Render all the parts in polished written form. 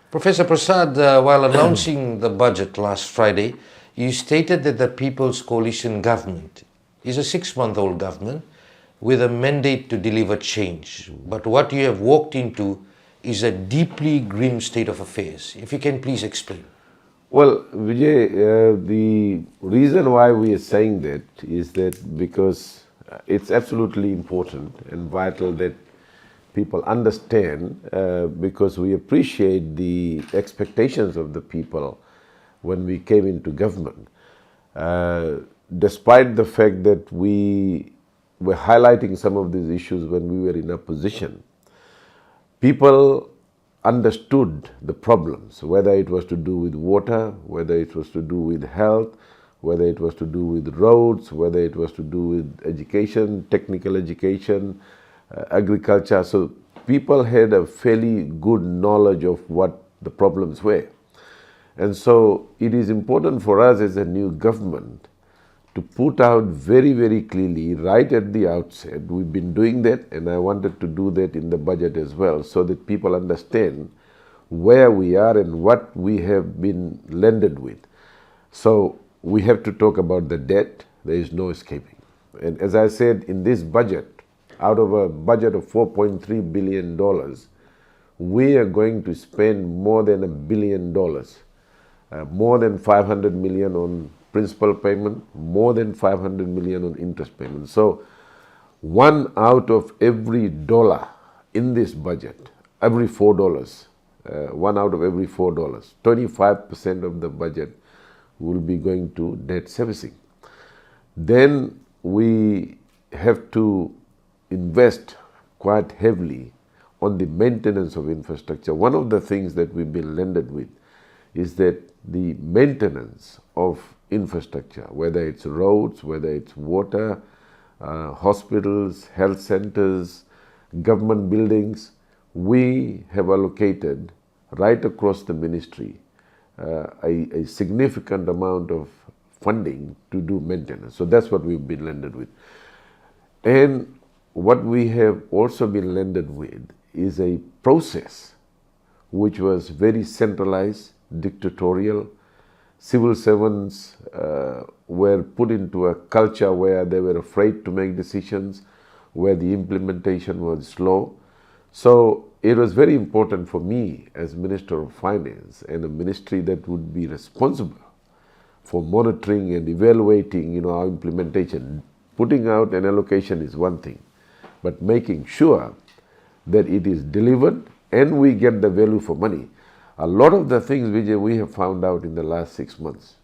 Professor Prasad, while announcing the budget last Friday, you stated that the People's Coalition government is a 6-month-old government with a mandate to deliver change. But what you have walked into is a deeply grim state of affairs. If you can please explain. Well, Vijay, the reason why we are saying that is that because it's absolutely important and vital that people understand, because we appreciate the expectations of the people when we came into government. Despite the fact that we were highlighting some of these issues when we were in opposition, people understood the problems, whether it was to do with water, whether it was to do with health, whether it was to do with roads, whether it was to do with education, technical education, agriculture. So people had a fairly good knowledge of what the problems were. And so it is important for us as a new government to put out very, very clearly right at the outset. We've been doing that, and I wanted to do that in the budget as well, so that people understand where we are and what we have been landed with. So we have to talk about the debt. There is no escaping. And as I said, in this budget, out of a budget of $4.3 billion, we are going to spend more than $1 billion, more than 500 million on principal payment, more than 500 million on interest payment. So one out of every dollar in this budget, every $4, one out of every $4, 25% of the budget will be going to debt servicing. Then we have to invest quite heavily on the maintenance of infrastructure. One of the things that we've been landed with is that the maintenance of infrastructure, whether it's roads, whether it's water, hospitals, health centers, government buildings, we have allocated right across the ministry a significant amount of funding to do maintenance. So that's what we've been landed with. And what we have also been landed with is a process which was very centralized, dictatorial. Civil servants were put into a culture where they were afraid to make decisions, where the implementation was slow. So it was very important for me as Minister of Finance and a ministry that would be responsible for monitoring and evaluating, our implementation. Putting out an allocation is one thing, but making sure that it is delivered and we get the value for money. A lot of the things which we have found out in the last 6 months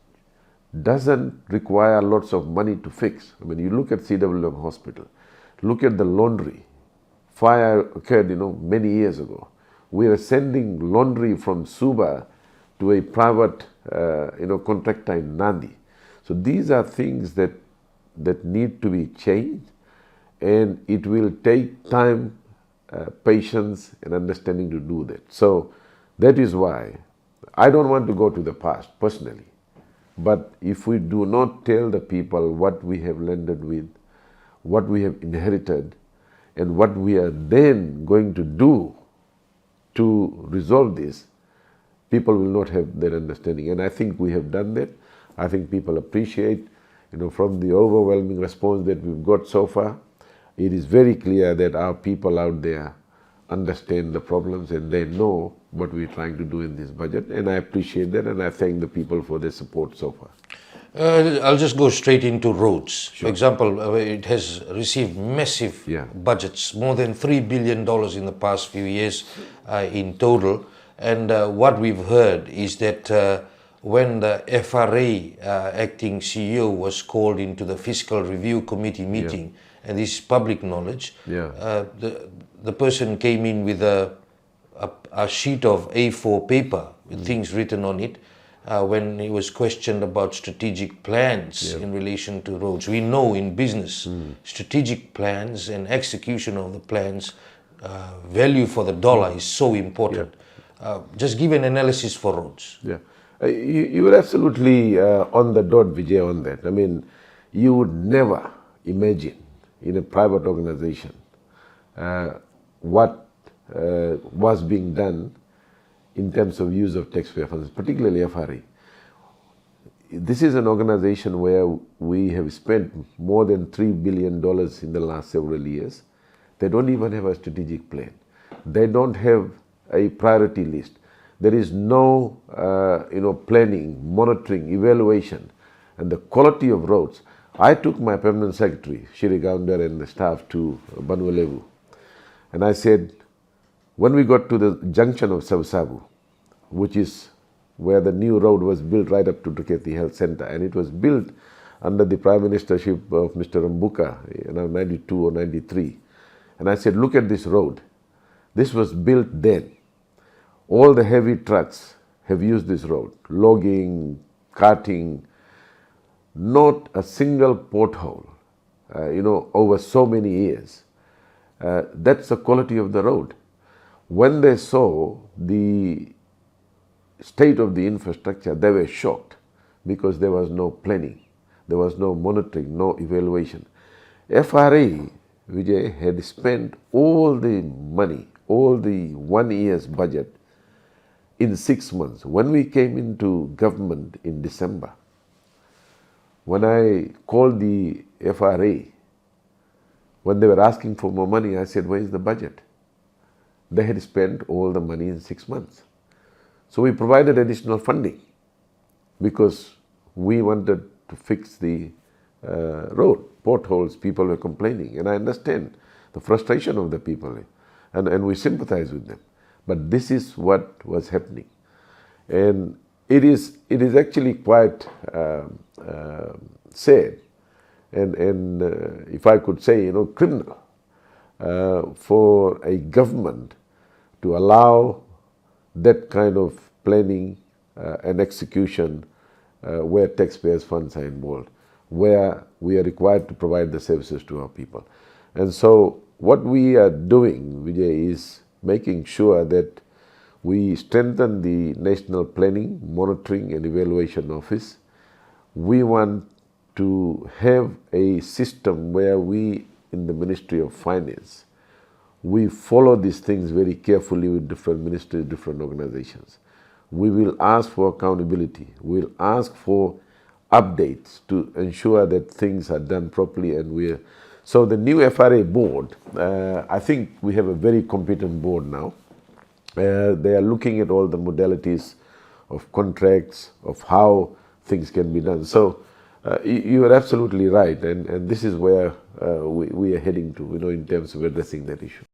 doesn't require lots of money to fix. I mean, you look at CWM hospital, look at the laundry. Fire occurred, many years ago. We are sending laundry from Suva to a private, contractor in Nadi. So these are things that need to be changed, and it will take time, patience, and understanding to do that. So that is why I don't want to go to the past personally. But if we do not tell the people what we have landed with, what we have inherited, and what we are then going to do to resolve this, people will not have that understanding. And I think we have done that. I think people appreciate, from the overwhelming response that we've got so far, it is very clear that our people out there understand the problems and they know what we're trying to do in this budget. And I appreciate that, and I thank the people for their support so far. I'll just go straight into roads. Sure. For example, it has received massive budgets, more than $3 billion in the past few years in total. And what we've heard is that when the FRA acting CEO was called into the Fiscal Review Committee meeting, and this is public knowledge, the person came in with a sheet of A4 paper with things written on it. When he was questioned about strategic plans in relation to roads. We know in business, strategic plans and execution of the plans, value for the dollar is so important. Just give an analysis for roads. You were absolutely on the dot, Vijay, on that. I mean, you would never imagine in a private organization what was being done in terms of use of taxpayer funds, particularly FRA. This is an organization where we have spent more than $3 billion in the last several years. They don't even have a strategic plan. They don't have a priority list. There is no planning, monitoring, evaluation, and the quality of roads. I took my permanent secretary, Shiri Gaundar, and the staff to Banualevu, and I said, when we got to the junction of Sabu, which is where the new road was built right up to Duketi Health Center, and it was built under the Prime Ministership of Mr. Rambuka, 92 or 93. And I said, look at this road. This was built then. All the heavy trucks have used this road, logging, carting, not a single pothole, over so many years. That's the quality of the road. When they saw the state of the infrastructure, they were shocked because there was no planning, there was no monitoring, no evaluation. FRA, Vijay, had spent all the money, all the 1 year's budget in 6 months. When we came into government in December, when I called the FRA, when they were asking for more money, I said, where is the budget? They had spent all the money in 6 months. So we provided additional funding because we wanted to fix the road, potholes. People were complaining, and I understand the frustration of the people, and we sympathize with them. But this is what was happening, and it is actually quite sad, and if I could say, criminal for a government to allow that kind of planning and execution where taxpayers' funds are involved, where we are required to provide the services to our people. And so what we are doing, Vijay, is making sure that we strengthen the National Planning, Monitoring and Evaluation Office. We want to have a system where we, in the Ministry of Finance, we follow these things very carefully with different ministries, different organizations. We will ask for accountability. We'll ask for updates to ensure that things are done properly. And so the new FRA board, I think we have a very competent board now. They are looking at all the modalities of contracts, of how things can be done. So you are absolutely right, and this is where we are heading to, in terms of addressing that issue.